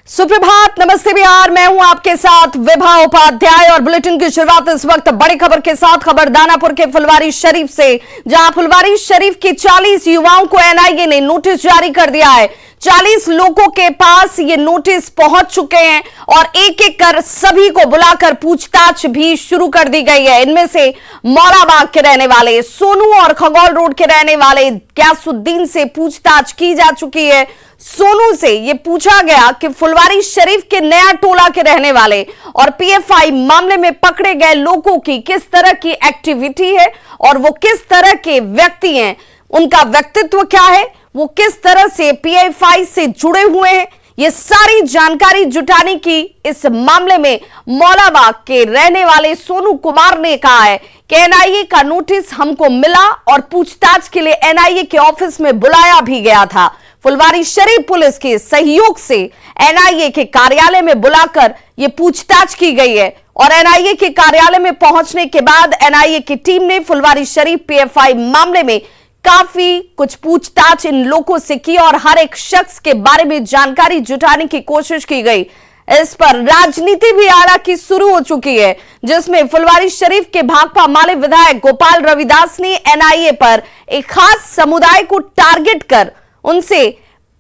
सुप्रभात, नमस्ते बिहार। मैं हूं आपके साथ विभा उपाध्याय और बुलेटिन की शुरुआत इस वक्त बड़ी खबर के साथ। खबर दानापुर के फुलवारी शरीफ से, जहां फुलवारी शरीफ के 40 युवाओं को एनआईए ने नोटिस जारी कर दिया है। 40 लोगों के पास ये नोटिस पहुंच चुके हैं और एक एक कर सभी को बुलाकर पूछताछ भी शुरू कर दी गई है। इनमें से मौलाबाग के रहने वाले सोनू और खगौल रोड के रहने वाले ग्यासुद्दीन से पूछताछ की जा चुकी है। सोनू से यह पूछा गया कि फुलवारी शरीफ के नया टोला के रहने वाले और पीएफआई मामले में पकड़े गए लोगों की किस तरह की एक्टिविटी है और वो किस तरह के व्यक्ति हैं, उनका व्यक्तित्व क्या है, वो किस तरह से पीएफआई से जुड़े हुए हैं। ये सारी जानकारी जुटाने की इस मामले में मौलाबाग के रहने वाले सोनू कुमार ने कहा है कि एनआईए का नोटिस हमको मिला और पूछताछ के लिए एनआईए के ऑफिस में बुलाया भी गया था। फुलवारी शरीफ पुलिस के सहयोग से एनआईए के कार्यालय में बुलाकर यह पूछताछ की गई है और एनआईए के कार्यालय में पहुंचने के बाद एनआईए की टीम ने फुलवारी शरीफ पीएफआई मामले में काफी कुछ पूछताछ इन लोगों से की और हर एक शख्स के बारे में जानकारी जुटाने की कोशिश की गई। इस पर राजनीति भी हालांकि शुरू हो चुकी है, जिसमें फुलवारी शरीफ के भाकपा माले विधायक गोपाल रविदास ने एनआईए पर एक खास समुदाय को टारगेट कर उनसे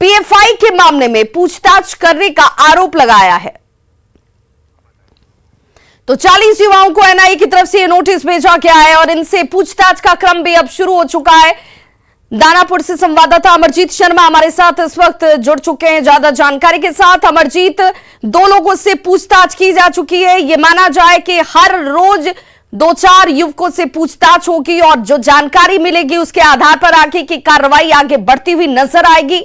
पीएफआई के मामले में पूछताछ करने का आरोप लगाया है। तो 40 युवाओं को एनआईए की तरफ से यह नोटिस भेजा गया है और इनसे पूछताछ का क्रम भी अब शुरू हो चुका है। दानापुर से संवाददाता अमरजीत शर्मा हमारे साथ इस वक्त जुड़ चुके हैं ज्यादा जानकारी के साथ। अमरजीत, 2 लोगों से पूछताछ की जा चुकी है। ये माना जाए कि हर रोज 2-4 युवकों से पूछताछ होगी और जो जानकारी मिलेगी उसके आधार पर आगे की कार्रवाई आगे बढ़ती हुई नजर आएगी।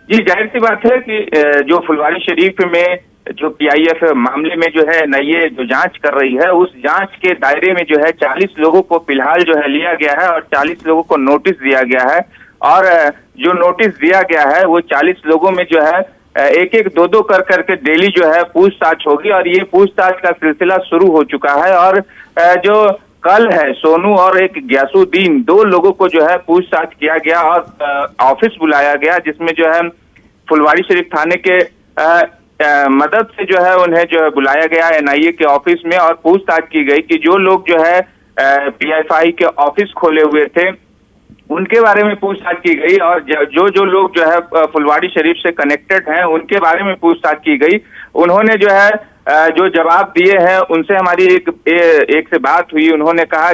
जी, जाहिर सी बात है कि जो फुलवारी शरीफ में जो पीआईएफ मामले में जो है एनआईए जो जांच कर रही है, उस जांच के दायरे में जो है 40 लोगों को फिलहाल जो है लिया गया है और 40 लोगों को नोटिस दिया गया है। और जो नोटिस दिया गया है वो 40 लोगों में जो है एक एक दो कर करके डेली जो है पूछताछ होगी और ये पूछताछ का सिलसिला शुरू हो चुका है। और जो कल है सोनू और एक ग्यासुद्दीन, 2 लोगों को जो है पूछताछ किया गया और ऑफिस बुलाया गया, जिसमें जो है फुलवारी शरीफ थाने के मदद से जो है उन्हें जो है बुलाया गया एनआईए के ऑफिस में और पूछताछ की गई कि जो लोग जो है पीएफआई के ऑफिस खोले हुए थे उनके बारे में पूछताछ की गई और जो लोग जो है फुलवारी शरीफ से कनेक्टेड हैं उनके बारे में पूछताछ की गई। उन्होंने जो है जो जवाब दिए हैं उनसे हमारी एक से बात हुई। उन्होंने कहा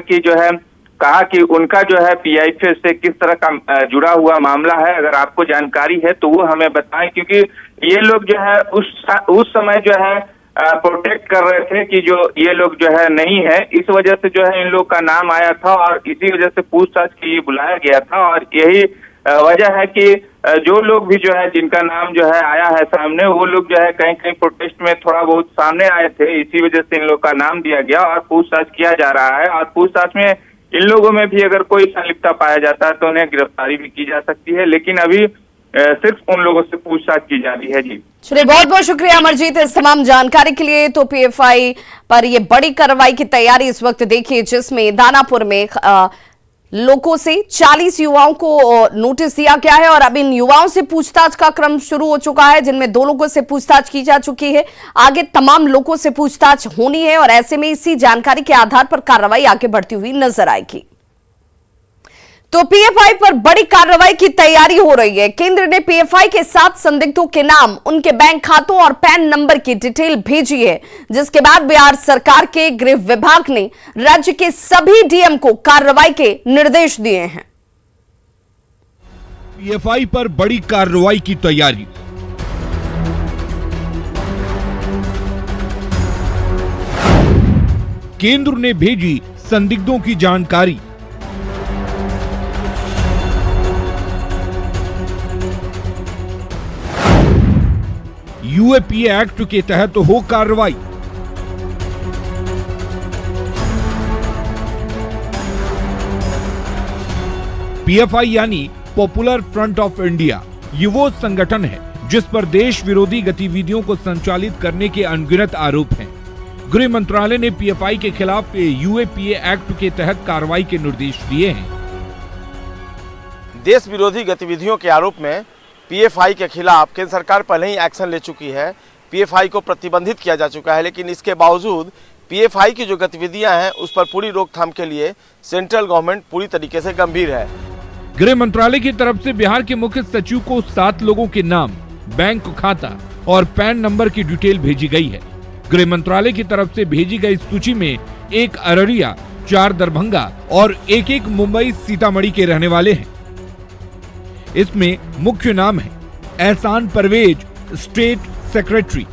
कि उनका जो है पीआईएफ से किस तरह का जुड़ा हुआ मामला है, अगर आपको जानकारी है तो वो हमें बताएं, क्योंकि ये लोग जो है उस समय जो है प्रोटेक्ट कर रहे थे कि जो ये लोग जो है नहीं है, इस वजह से जो है इन लोग का नाम आया था और इसी वजह से पूछताछ के लिए बुलाया गया था। और यही वजह है कि जो लोग भी जो है जिनका नाम जो है आया है सामने, वो लोग जो है कहीं कहीं प्रोटेस्ट में थोड़ा बहुत सामने आए थे, इसी वजह से इन लोग का नाम दिया गया और पूछताछ किया जा रहा है। और पूछताछ में इन लोगों में भी अगर कोई संलिप्तता पाया जाता है तो उन्हें गिरफ्तारी भी की जा सकती है, लेकिन अभी सिर्फ उन लोगों से पूछताछ की जा रही है। जी चलिए, बहुत बहुत शुक्रिया अमरजीत इस तमाम जानकारी के लिए। तो पीएफआई पर ये बड़ी कार्रवाई की तैयारी इस वक्त देखिए, जिसमें दानापुर में लोगों से 40 युवाओं को नोटिस दिया गया है और अब इन युवाओं से पूछताछ का क्रम शुरू हो चुका है, जिनमें 2 लोगों से पूछताछ की जा चुकी है। आगे तमाम लोगों से पूछताछ होनी है और ऐसे में इसी जानकारी के आधार पर कार्रवाई आगे बढ़ती हुई नजर आएगी। तो पीएफआई पर बड़ी कार्रवाई की तैयारी हो रही है। केंद्र ने पीएफआई के 7 संदिग्धों के नाम, उनके बैंक खातों और पैन नंबर की डिटेल भेजी है, जिसके बाद बिहार सरकार के गृह विभाग ने राज्य के सभी डीएम को कार्रवाई के निर्देश दिए हैं। पीएफआई पर बड़ी कार्रवाई की तैयारी। केंद्र ने भेजी संदिग्धों की जानकारी। यूएपीए एक्ट के तहत हो कार्रवाई। पीएफआई यानी पॉपुलर फ्रंट ऑफ इंडिया, ये वो संगठन है जिस पर देश विरोधी गतिविधियों को संचालित करने के अनगिनत आरोप हैं। गृह मंत्रालय ने पीएफआई के खिलाफ यूएपीए एक्ट के तहत कार्रवाई के निर्देश दिए हैं। देश विरोधी गतिविधियों के आरोप में पीएफआई के खिलाफ केंद्र सरकार पहले ही एक्शन ले चुकी है, पीएफआई को प्रतिबंधित किया जा चुका है, लेकिन इसके बावजूद पीएफआई की जो गतिविधियां हैं उस पर पूरी रोकथाम के लिए सेंट्रल गवर्नमेंट पूरी तरीके से गंभीर है। गृह मंत्रालय की तरफ से बिहार के मुख्य सचिव को 7 लोगों के नाम, बैंक खाता और पैन नंबर की डिटेल भेजी गई है। गृह मंत्रालय की तरफ से भेजी गई सूची में 1 अररिया, 4 दरभंगा और 1 मुंबई सीतामढ़ी के रहने वाले हैं। इसमें मुख्य नाम है एहसान परवेज, स्टेट सेक्रेटरी,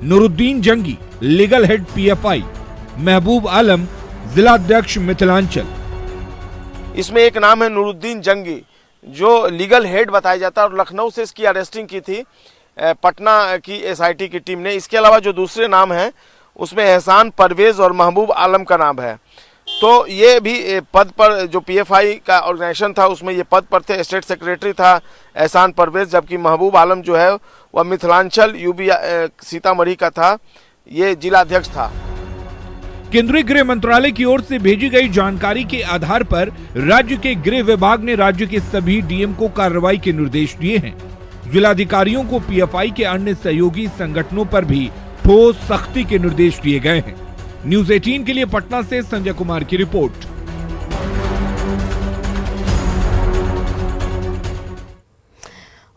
नूरुद्दीन जंगी, लीगल हेड पीएफआई, महबूब आलम, जिलाध्यक्ष मिथिलांचल। इसमें एक नाम है नूरुद्दीन जंगी, जो लीगल हेड बताया जाता है और लखनऊ से इसकी अरेस्टिंग की थी पटना की एसआईटी की टीम ने। इसके अलावा जो दूसरे नाम हैं उसमें एहसान परवेज और महबूब आलम का नाम है। तो ये भी पद पर, जो पीएफआई का ऑर्गेनाइजेशन था उसमें ये पद पर थे। स्टेट सेक्रेटरी था एहसान परवेज, जबकि महबूब आलम जो है वह मिथिलांचल यूबी सीतामढ़ी का था, ये जिलाध्यक्ष था। केंद्रीय गृह मंत्रालय की ओर से भेजी गई जानकारी के आधार पर राज्य के गृह विभाग ने राज्य के सभी डीएम को कार्रवाई के निर्देश दिए हैं। जिलाधिकारियों को पीएफआई के अन्य सहयोगी संगठनों पर भी ठोस सख्ती के निर्देश दिए गए हैं। न्यूज़ 18 के लिए पटना से संजय कुमार की रिपोर्ट।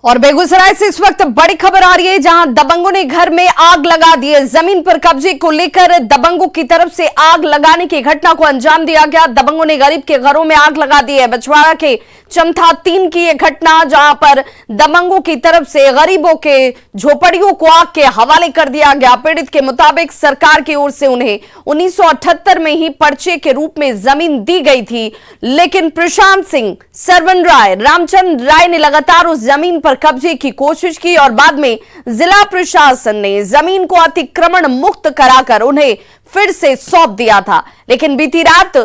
और बेगूसराय से इस वक्त बड़ी खबर आ रही है, जहां दबंगों ने घर में आग लगा दी है। जमीन पर कब्जे को लेकर दबंगों की तरफ से आग लगाने की घटना को अंजाम दिया गया। दबंगों ने गरीब के घरों में आग लगा दी है। बछवाड़ा के चमथा 3 की यह घटना, जहां पर दबंगों की तरफ से गरीबों के झोपड़ियों को आग के हवाले कर दिया गया। पीड़ित के मुताबिक सरकार की ओर से उन्हें 1978 में ही पर्चे के रूप में जमीन दी गई थी, लेकिन प्रशांत सिंह, सरवन राय, रामचंद्र राय ने लगातार उस जमीन पर कब्जे की कोशिश की और बाद में जिला प्रशासन ने जमीन को अतिक्रमण मुक्त कराकर उन्हें फिर से सौंप दिया था। लेकिन बीती रात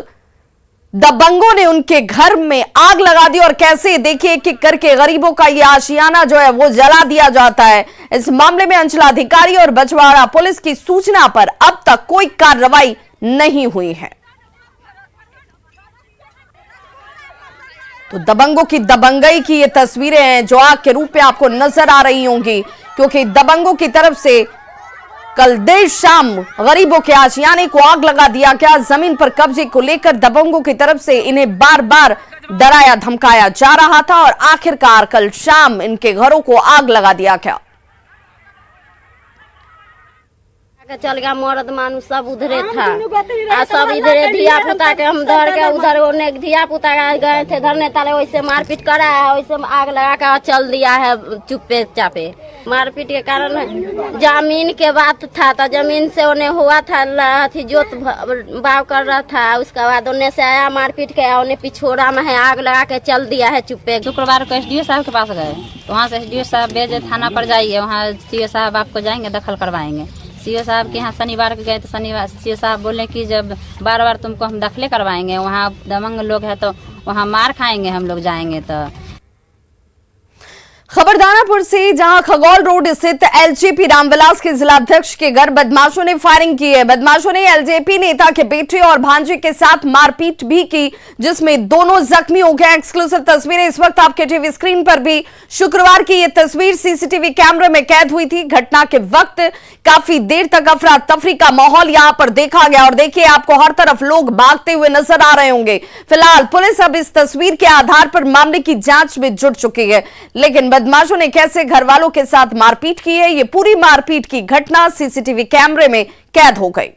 दबंगों ने उनके घर में आग लगा दी और कैसे, देखिए, एक एक करके गरीबों का ये आशियाना जो है वो जला दिया जाता है। इस मामले में अंचलाधिकारी और बछवाड़ा पुलिस की सूचना पर अब तक कोई कार्रवाई नहीं हुई है। तो दबंगों की दबंगई की ये तस्वीरें हैं जो आग के रूप में आपको नजर आ रही होंगी, क्योंकि दबंगों की तरफ से कल देर शाम गरीबों के आशियाने को आग लगा दिया गया। जमीन पर कब्जे को लेकर दबंगों की तरफ से इन्हें बार बार डराया धमकाया जा रहा था और आखिरकार कल शाम इनके घरों को आग लगा दिया गया। चल गया, मर्द मानुष सब उधरे था, सब इधरे धिया पुता के हम धर के उधर ओने धिया पुता गए थे धरने ताले, वैसे मारपीट करा है, वैसे आग लगा कर चल दिया है चुप्पे चापे। मारपीट के कारण जमीन के बात था, तो जमीन से उन्हें हुआ था जोत बाव कर रहा था, उसके बाद उन्हें से आया मारपीट के, उन्हें पिछोड़ा में है आग लगा के चल दिया है चुप्पे। शुक्रवार को एसडीओ साहब के पास गए, तो वहाँ से एसडीओ साहब भेजे थाना पर जाइए, वहाँ सीओ साहब आपको जाएंगे दखल करवाएंगे। सीओ साहब के यहाँ शनिवार को गए तो शनिवार सीओ साहब बोले कि जब बार बार तुमको हम दाखिले करवाएंगे, वहाँ दबंग लोग है तो वहाँ मार खाएंगे हम लोग जाएंगे। तो खबर दानापुर से, जहां खगौल रोड स्थित एलजेपी रामविलास के जिलाध्यक्ष के घर बदमाशों ने फायरिंग की है। बदमाशों ने एलजेपी नेता के बेटे और भांजे के साथ मारपीट भी की, जिसमें दोनों जख्मी हो गए। एक्सक्लूसिव तस्वीरें इस वक्त आपके टीवी स्क्रीन पर भी। शुक्रवार की यह तस्वीर सीसीटीवी कैमरे में कैद हुई थी। घटना के वक्त काफी देर तक अफरा तफरी का माहौल यहां पर देखा गया और देखिए, आपको हर तरफ लोग भागते हुए नजर आ रहे होंगे। फिलहाल पुलिस अब इस तस्वीर के आधार पर मामले की जांच में जुट चुकी है, लेकिन बदमाशों ने कैसे घर वालों के साथ मारपीट की है, ये पूरी मारपीट की घटना सीसीटीवी कैमरे में कैद हो गई।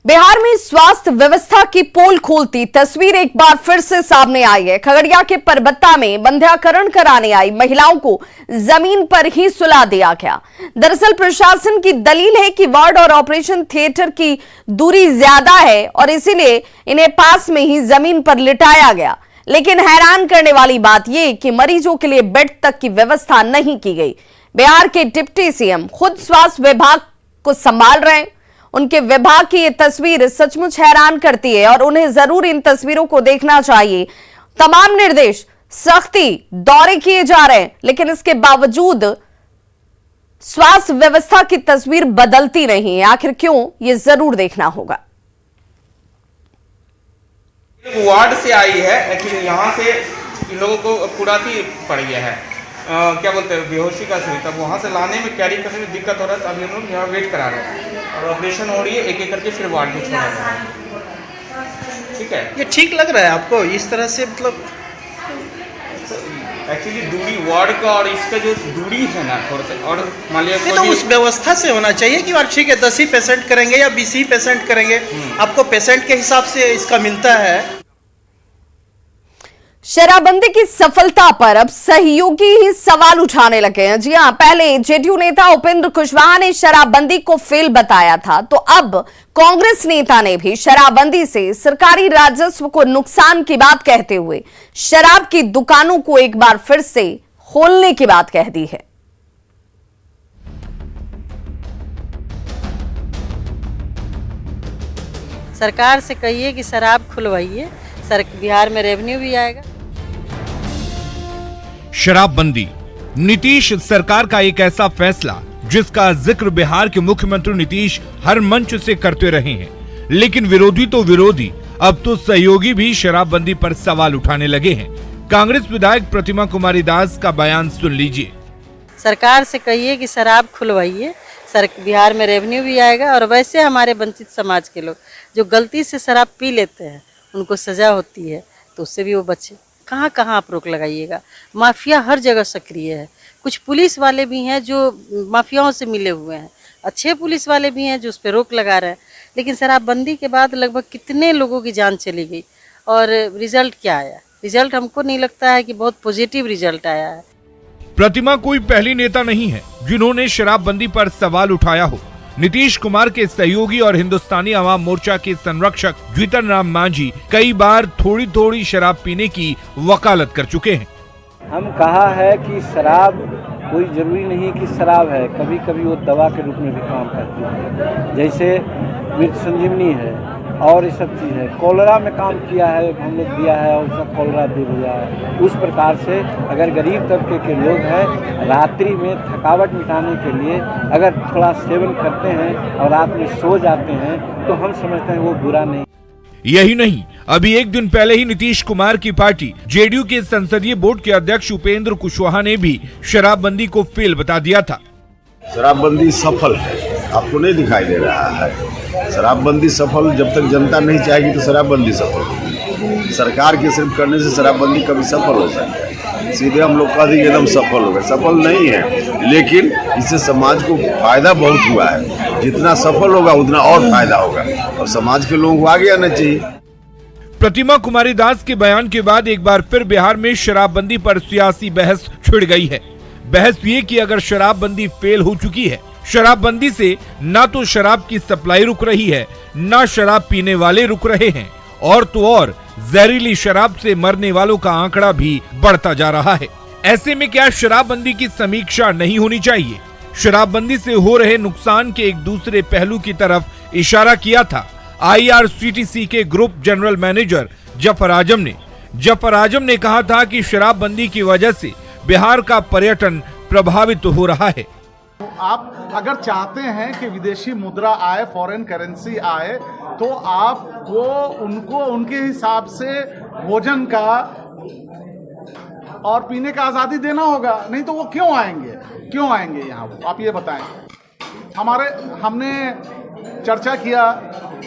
बिहार में स्वास्थ्य व्यवस्था की पोल खोलती तस्वीर एक बार फिर से सामने आई है। खगड़िया के परबत्ता में बंध्याकरण कराने आई महिलाओं को जमीन पर ही सुला दिया गया। दरअसल प्रशासन की दलील है कि वार्ड और ऑपरेशन थिएटर की दूरी ज्यादा है और इसीलिए इन्हें पास में ही जमीन पर लिटाया गया। लेकिन हैरान करने वाली बात यह कि मरीजों के लिए बेड तक की व्यवस्था नहीं की गई। बिहार के डिप्टी सीएम खुद स्वास्थ्य विभाग को संभाल रहे हैं। उनके विभाग की ये तस्वीर सचमुच हैरान करती है और उन्हें जरूर इन तस्वीरों को देखना चाहिए। तमाम निर्देश, सख्ती, दौरे किए जा रहे हैं, लेकिन इसके बावजूद स्वास्थ्य व्यवस्था की तस्वीर बदलती नहीं है। आखिर क्यों, ये जरूर देखना होगा। वार्ड से आई है एक्चुअली, यहाँ से इन लोगों को कुड़ाती पड़ गया है, क्या बोलते हैं, बेहोशी का स्थिति। तब वहाँ से लाने में कैरी करने में दिक्कत हो रहा है, तो अभी हम लोग यहाँ वेट करा रहे हैं और ऑपरेशन हो रही है, एक एक करके फिर वार्ड में छोड़ा रहे हैं। ठीक है, ये ठीक लग रहा है आपको इस तरह से? मतलब एक्चुअली दूरी वार्ड का और इसका जो दूरी है ना थोड़ा सा, और मान लिया तो उस व्यवस्था से होना चाहिए कि यार ठीक है 10 ही पेशेंट करेंगे या 20 ही पेशेंट करेंगे, आपको पेशेंट के हिसाब से इसका मिलता है। शराबबंदी की सफलता पर अब सहयोगी ही सवाल उठाने लगे हैं। जी हां, पहले जेडीयू नेता उपेंद्र कुशवाहा ने शराबबंदी को फेल बताया था, तो अब कांग्रेस नेता ने भी शराबबंदी से सरकारी राजस्व को नुकसान की बात कहते हुए शराब की दुकानों को एक बार फिर से खोलने की बात कह दी है। सरकार से कहिए कि शराब खुलवाइए, बिहार में रेवेन्यू भी आएगा। शराबबंदी, नीतीश सरकार का एक ऐसा फैसला जिसका जिक्र बिहार के मुख्यमंत्री नीतीश हर मंच से करते रहे हैं, लेकिन विरोधी तो विरोधी, अब तो सहयोगी भी शराबबंदी पर सवाल उठाने लगे हैं। कांग्रेस विधायक प्रतिमा कुमारी दास का बयान सुन लीजिए। सरकार से कहिए कि शराब खुलवाइए, बिहार में रेवेन्यू भी आएगा, और वैसे हमारे वंचित समाज के लोग जो गलती से शराब पी लेते हैं उनको सजा होती है, तो उससे भी वो बचे। कहाँ कहाँ आप रोक लगाइएगा? माफिया हर जगह सक्रिय है। कुछ पुलिस वाले भी हैं जो माफियाओं से मिले हुए हैं, अच्छे पुलिस वाले भी हैं जो उस पर रोक लगा रहे हैं, लेकिन शराबबंदी के बाद लगभग कितने लोगों की जान चली गई, और रिजल्ट क्या आया? रिजल्ट हमको नहीं लगता है कि बहुत पॉजिटिव रिजल्ट आया है। प्रतिमा कोई पहली नेता नहीं है जिन्होंने शराबबंदी पर सवाल उठाया हो। नीतीश कुमार के सहयोगी और हिंदुस्तानी अवाम मोर्चा के संरक्षक जीतन राम मांझी कई बार थोड़ी थोड़ी शराब पीने की वकालत कर चुके हैं। हम कहा है कि शराब कोई जरूरी नहीं कि शराब है, कभी कभी वो दवा के रूप में भी काम करती है, जैसे मृत संजीवनी है और ये सब चीज़ है। कोलरा में काम किया है, हम लोग दिया है और उसका कोलरा दे दिया है। उस प्रकार से अगर गरीब तबके के लोग हैं, रात्रि में थकावट मिटाने के लिए अगर थोड़ा सेवन करते हैं और रात में सो जाते हैं, तो हम समझते हैं वो बुरा नहीं। यही नहीं, अभी एक दिन पहले ही नीतीश कुमार की पार्टी जेडीयू के संसदीय बोर्ड के अध्यक्ष उपेंद्र कुशवाहा ने भी शराबबंदी को फेल बता दिया था। शराबबंदी सफल है, आपको नहीं दिखाई दे रहा है। शराबबंदी सफल जब तक जनता नहीं चाहेगी तो शराबबंदी सफल होगी। सरकार के सिर्फ करने से शराबबंदी कभी सफल हो सकता है? सीधे हम लोग कह देंगे एकदम सफल हो गए, सफल नहीं है, लेकिन इससे समाज को फायदा बहुत हुआ है। जितना सफल होगा उतना और फायदा होगा, और समाज के लोगों को आगे आना चाहिए। प्रतिमा कुमारी दास के बयान के बाद एक बार फिर बिहार में शराबबंदी पर सियासी बहस छिड़ गई है। बहस ये कि अगर शराबबंदी फेल हो चुकी है, शराबबंदी से ना तो शराब की सप्लाई रुक रही है, ना शराब पीने वाले रुक रहे हैं, और तो और जहरीली शराब से मरने वालों का आंकड़ा भी बढ़ता जा रहा है। ऐसे में क्या शराबबंदी की समीक्षा नहीं होनी चाहिए? शराबबंदी से हो रहे नुकसान के एक दूसरे पहलू की तरफ इशारा किया था IRCTC के ग्रुप जनरल मैनेजर जफर आजम ने कहा था कि शराबबंदी की वजह से बिहार का पर्यटन प्रभावित हो रहा है। आप अगर चाहते हैं कि विदेशी मुद्रा आए, फॉरेन करेंसी आए, तो आपको उनको उनके हिसाब से भोजन का और पीने का आज़ादी देना होगा, नहीं तो वो क्यों आएंगे यहाँ? वो आप ये बताएं। हमने चर्चा किया,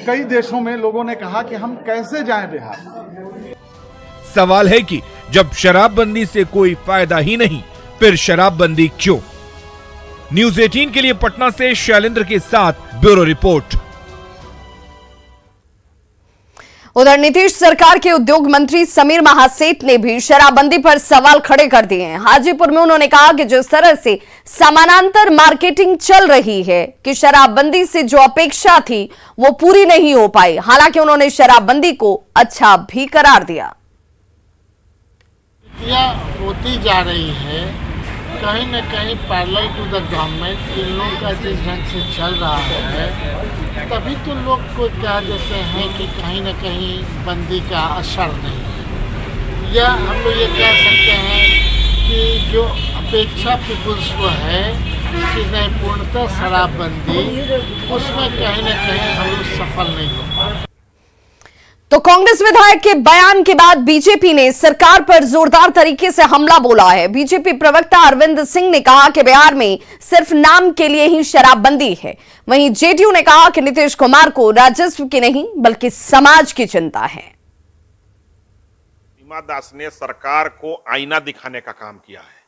कई देशों में लोगों ने कहा कि हम कैसे जाएं बिहार। सवाल है कि जब शराबबंदी से कोई फायदा ही नहीं, फिर शराबबंदी क्यों? न्यूज़ 18 के लिए पटना से शैलेंद्र के साथ ब्यूरो रिपोर्ट। उधर नीतीश सरकार के उद्योग मंत्री समीर महासेठ ने भी शराबबंदी पर सवाल खड़े कर दिए हैं। हाजीपुर में उन्होंने कहा कि जिस तरह से समानांतर मार्केटिंग चल रही है कि शराबबंदी से जो अपेक्षा थी वो पूरी नहीं हो पाई। हालांकि उन्होंने शराबबंदी को अच्छा भी करार दिया। होती जा रही है, कहीं न कहीं पैरेलल टू द गवर्नमेंट इन लोगों का जिस ढंग से चल रहा है, तभी तो लोग को कह देते हैं कि कहीं न कहीं बंदी का असर नहीं है। या हम लोग ये कह सकते हैं कि जो अपेक्षा पीपुल्स को है कि नहीं पूर्णतः शराबबंदी, उसमें कहीं न कहीं हम लोग सफल नहीं हो पा रहे। तो कांग्रेस विधायक के बयान के बाद बीजेपी ने सरकार पर जोरदार तरीके से हमला बोला है। बीजेपी प्रवक्ता अरविंद सिंह ने कहा कि बिहार में सिर्फ नाम के लिए ही शराबबंदी है। वहीं जेडीयू ने कहा कि नीतीश कुमार को राजस्व की नहीं बल्कि समाज की चिंता है। प्रतिमा दास ने सरकार को आईना दिखाने का काम किया है।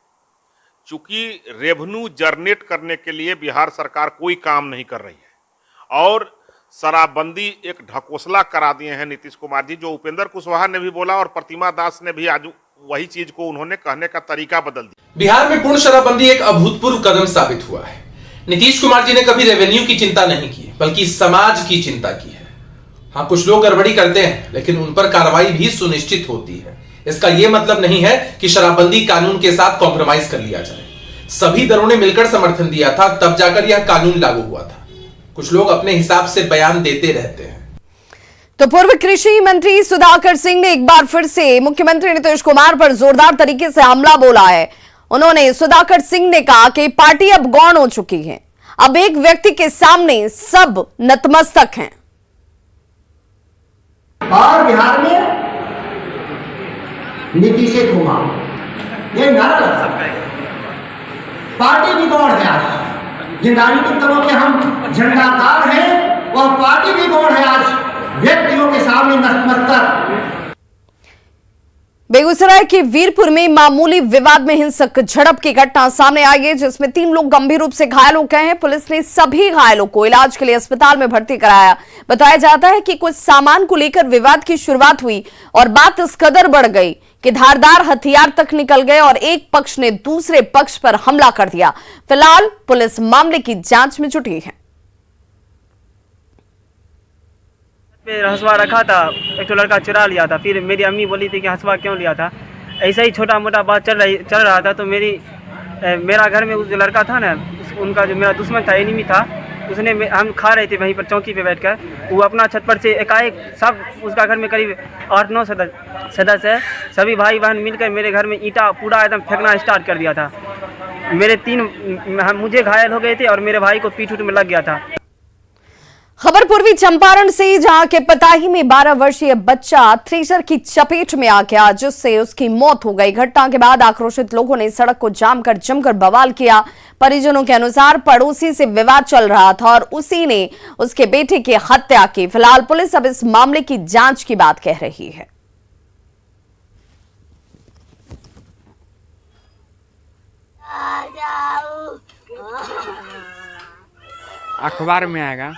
चूंकि रेवेन्यू जनरेट करने के लिए बिहार सरकार कोई काम नहीं कर रही है और शराबबंदी एक ढकोसला करा दिए हैं नीतीश कुमार जी। जो उपेंद्र कुशवाहा ने भी बोला और प्रतिमा दास ने भी आज वही चीज को उन्होंने कहने का तरीका बदल दिया। बिहार में पूर्ण शराबबंदी एक अभूतपूर्व कदम साबित हुआ है। नीतीश कुमार जी ने कभी रेवेन्यू की चिंता नहीं की बल्कि समाज की चिंता की है। हाँ, कुछ लोग गड़बड़ी करते हैं लेकिन उन पर कार्रवाई भी सुनिश्चित होती है। इसका यह मतलब नहीं है कि शराबबंदी कानून के साथ कॉम्प्रोमाइज कर लिया जाए। सभी दलों ने मिलकर समर्थन दिया था, तब जाकर यह कानून लागू हुआ था। कुछ लोग अपने हिसाब से बयान देते रहते हैं। तो पूर्व कृषि मंत्री सुधाकर सिंह ने एक बार फिर से मुख्यमंत्री नीतीश कुमार पर जोरदार तरीके से हमला बोला है। उन्होंने सुधाकर सिंह ने कहा कि पार्टी अब गौण हो चुकी है, अब एक व्यक्ति के सामने सब नतमस्तक हैं। और बिहार में नीतीश कुमार ये नारा लग सकता है, पार्टी भी गौण है। आज जिन राजनीतिक दलों के हम झंडादार हैं वह पार्टी भी गौण है, आज व्यक्तियों के सामने नतमस्तक। बेगूसराय के वीरपुर में मामूली विवाद में हिंसक झड़प की घटना सामने आई है, जिसमें 3 लोग गंभीर रूप से घायल हो गए हैं। पुलिस ने सभी घायलों को इलाज के लिए अस्पताल में भर्ती कराया। बताया जाता है कि कुछ सामान को लेकर विवाद की शुरुआत हुई और बात इस कदर बढ़ गई कि धारदार हथियार तक निकल गए और एक पक्ष ने दूसरे पक्ष पर हमला कर दिया। फिलहाल पुलिस मामले की जांच में जुटी है। हंसुआ रखा था, एक तो लड़का चुरा लिया था। फिर मेरी अम्मी बोली थी कि हंसुआ क्यों लिया था। ऐसा ही छोटा मोटा बात चल रहा था। तो मेरा घर में उस जो लड़का था ना, उनका जो मेरा दुश्मन था, एनिमी था, उसने हम खा रहे थे वहीं पर चौकी पे बैठकर। वो अपना छत पर से एकाएक सब उसका घर में करीब 8-9 सदस्य है, सभी भाई बहन मिलकर मेरे घर में ईंटा पूरा एकदम फेंकना स्टार्ट कर दिया था। मुझे घायल हो गए थे और मेरे भाई को पीठ में लग गया था। खबर पूर्वी चंपारण से, जहां के पताही में 12 वर्षीय बच्चा थ्रेसर की चपेट में आ गया, जिससे उसकी मौत हो गई। घटना के बाद आक्रोशित लोगों ने सड़क को जाम कर जमकर बवाल किया। परिजनों के अनुसार पड़ोसी से विवाद चल रहा था और उसी ने उसके बेटे की हत्या की। फिलहाल पुलिस अब इस मामले की जांच की बात कह रही है। अखबार में आएगा।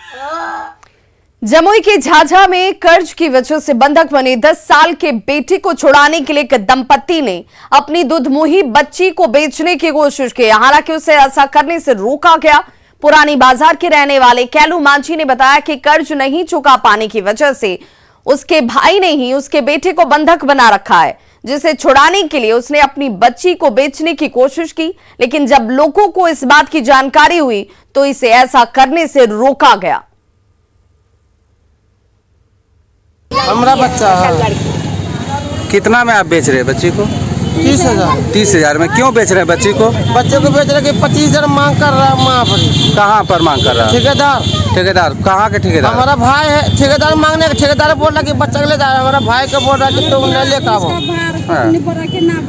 जमुई के झाझा में कर्ज की वजह से बंधक बने 10 साल के बेटे को छुड़ाने के लिए एक दंपत्ति ने अपनी दुधमुही बच्ची को बेचने की कोशिश की। हालांकि उसे ऐसा करने से रोका गया। पुरानी बाजार के रहने वाले कैलू मांझी ने बताया कि कर्ज नहीं चुका पाने की वजह से उसके भाई ने ही उसके बेटे को बंधक बना रखा है, जिसे छुड़ाने के लिए उसने अपनी बच्ची को बेचने की कोशिश की। लेकिन जब लोगों को इस बात की जानकारी हुई तो इसे ऐसा करने से रोका गया। हमारा बच्चा है। कितना में आप बेच रहे हैं बच्ची को? 30,000। 30,000 में क्यों बेच रहे हैं बच्ची को? बच्चे को बेच रहे कि 25,000 मांग कर रहा है माँ पर। कहाँ पर मांग कर रहा है? ठेकेदार। ठेकेदार कहाँ के ठेकेदार? हमारा भाई है ठेकेदार मांगने का। ठेकेदार बोल रहा कि बच्चा ले जा रहा है, हमारा भाई को बोल रहा कि तुम न ले का वो।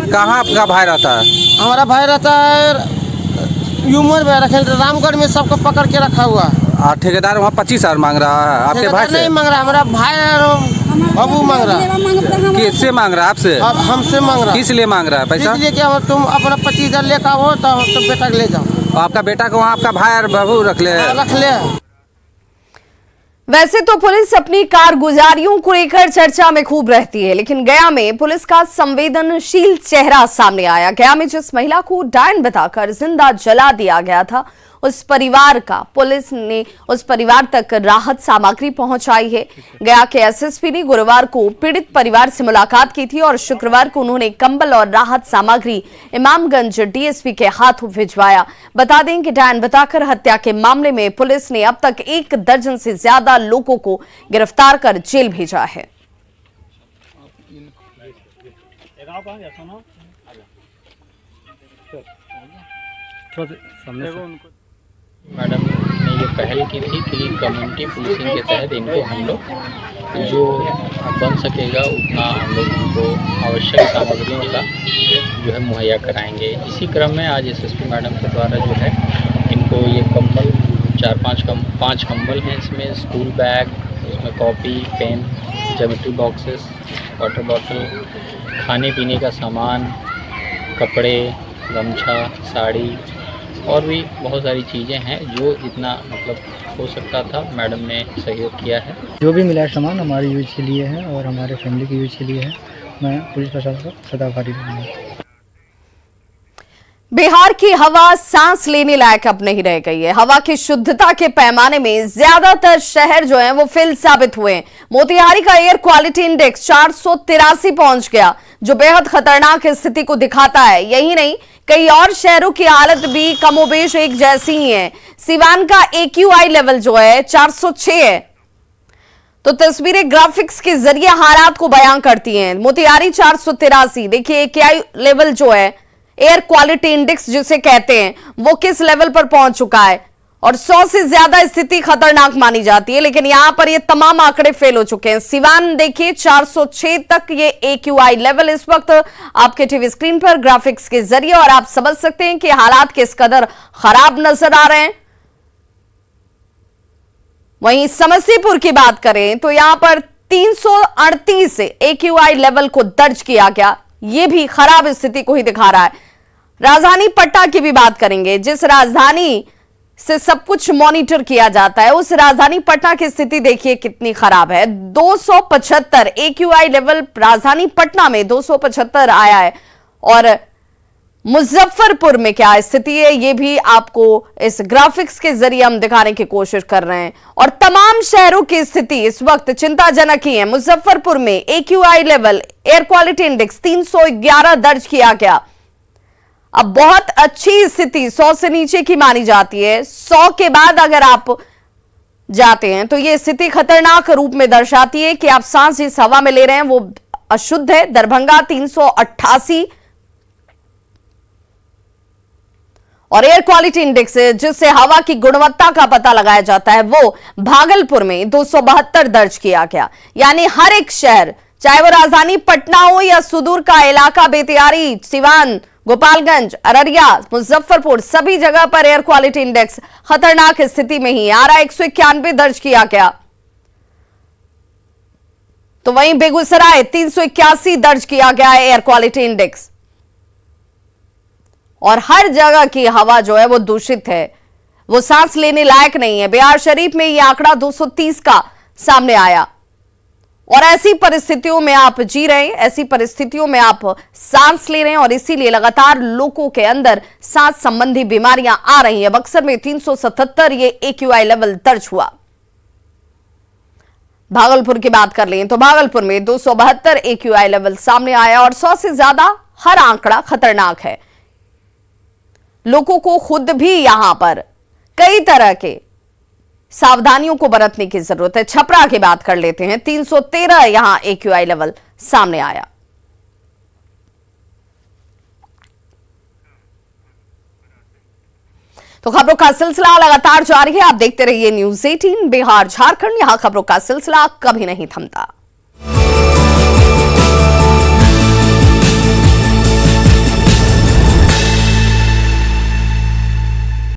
कहाँ आपका भाई रहता है? हमारा भाई रहता है यूमर में रखे रामगढ़ में, सबको पकड़ के रखा हुआ है। ठेकेदार वहाँ 25,000 मांग रहा है आपके भाई से? नहीं मांग रहा, हमारा भाई बाबू मांग रहा है। किससे मांग रहा है? आपसे? हमसे मांग रहा है। किस लिए मांग रहा है पैसा? इसलिए कि तुम अपना 25,000 ले का हो तो बेटा ले जाओ। आपका बेटा को वहाँ आपका भाई और बहू रख ले? रख ले। वैसे तो पुलिस अपनी कारगुजारियों को लेकर चर्चा में खूब रहती है, लेकिन गया में पुलिस का संवेदनशील चेहरा सामने आया। गया में जिस महिला को डायन बताकर जिंदा जला दिया गया था, उस परिवार तक राहत सामग्री पहुंचाई है। गया के एसएसपी ने गुरुवार को पीड़ित परिवार से मुलाकात की थी और शुक्रवार को उन्होंने कंबल और राहत सामग्री इमामगंज डीएसपी के हाथों भिजवाया। बता दें कि डायन बताकर हत्या के मामले में पुलिस ने अब तक 1 दर्जन से ज्यादा लोगों को गिरफ्तार कर जेल भेजा है। मैडम ने ये पहल की थी कि कम्युनिटी पुलिसिंग के तहत इनको हम लोग जो बन सकेगा उतना हम लोग उनको आवश्यक सामग्रियों का जो है मुहैया कराएंगे। इसी क्रम में आज एसएसपी मैडम के द्वारा जो है इनको ये कंबल 5 कंबल हैं, इसमें स्कूल बैग, इसमें copy, pen, geometry boxes, water bottle, खाने पीने का सामान, कपड़े, गमछा, साड़ी और भी बहुत सारी चीज़ें हैं जो जितना मतलब हो सकता था मैडम ने सहयोग किया है। जो भी मिला है सामान हमारे यूज के लिए है और हमारे फैमिली के यूज के लिए है। मैं पुलिस प्रशासन का सदा आभारी रहूँगा। बिहार की हवा सांस लेने लायक अब नहीं रह गई है। हवा की शुद्धता के पैमाने में ज्यादातर शहर जो हैं वो फेल साबित हुए हैं। मोतिहारी का एयर क्वालिटी इंडेक्स 483 पहुंच गया, जो बेहद खतरनाक स्थिति को दिखाता है। यही नहीं, कई और शहरों की हालत भी कमोबेश एक जैसी ही है। सिवान का AQI लेवल जो है 406 है। तो तस्वीरें ग्राफिक्स के जरिए हालात को बयां करती हैं। मोतिहारी 483, देखिए AQI लेवल जो है, एयर क्वालिटी इंडेक्स जिसे कहते हैं, वो किस लेवल पर पहुंच चुका है। और 100 से ज्यादा स्थिति खतरनाक मानी जाती है, लेकिन यहां पर ये तमाम आंकड़े फेल हो चुके हैं। सिवान देखिए 406 तक ये AQI लेवल इस वक्त आपके टीवी स्क्रीन पर ग्राफिक्स के जरिए, और आप समझ सकते हैं कि हालात किस कदर खराब नजर आ रहे हैं। वहीं समस्तीपुर की बात करें तो यहां पर 338 AQI लेवल को दर्ज किया गया, यह भी खराब स्थिति को ही दिखा रहा है। राजधानी पटना की भी बात करेंगे, जिस राजधानी से सब कुछ मॉनिटर किया जाता है, उस राजधानी पटना की स्थिति देखिए कितनी खराब है। 275 AQI लेवल राजधानी पटना में 275 आया है। और मुजफ्फरपुर में क्या स्थिति है, ये भी आपको इस ग्राफिक्स के जरिए हम दिखाने की कोशिश कर रहे हैं। और तमाम शहरों की स्थिति इस वक्त चिंताजनक ही है। मुजफ्फरपुर में AQI level air quality index 311 दर्ज किया गया। अब बहुत अच्छी स्थिति 100 से नीचे की मानी जाती है। 100 के बाद अगर आप जाते हैं तो यह स्थिति खतरनाक रूप में दर्शाती है कि आप सांस जिस हवा में ले रहे हैं वो अशुद्ध है। दरभंगा 388 और एयर क्वालिटी इंडेक्स जिससे हवा की गुणवत्ता का पता लगाया जाता है, वो भागलपुर में 272 दर्ज किया गया। यानी हर एक शहर, चाहे वो राजधानी पटना हो या सुदूर का इलाका बेतियारी, सिवान, गोपालगंज, अररिया, मुजफ्फरपुर, सभी जगह पर एयर क्वालिटी इंडेक्स खतरनाक स्थिति में ही आ रहा है। 191 दर्ज किया गया। तो वहीं बेगूसराय 381 दर्ज किया गया है एयर क्वालिटी इंडेक्स। और हर जगह की हवा जो है वो दूषित है, वो सांस लेने लायक नहीं है। बिहार शरीफ में यह आंकड़ा 230 का सामने आया। और ऐसी परिस्थितियों में आप जी रहे हैं, ऐसी परिस्थितियों में आप सांस ले रहे हैं, और इसीलिए लगातार लोगों के अंदर सांस संबंधी बीमारियां आ रही हैं। बक्सर में 377 ये AQI लेवल दर्ज हुआ। भागलपुर की बात कर लें तो भागलपुर में 272 AQI लेवल सामने आया। और 100 से ज्यादा हर आंकड़ा खतरनाक है। लोगों को खुद भी यहां पर कई तरह के सावधानियों को बरतने की जरूरत है। छपरा की बात कर लेते हैं, 313 यहां AQI लेवल सामने आया। तो खबरों का सिलसिला लगातार जारी है। आप देखते रहिए न्यूज़ 18 बिहार झारखंड। यहां खबरों का सिलसिला कभी नहीं थमता।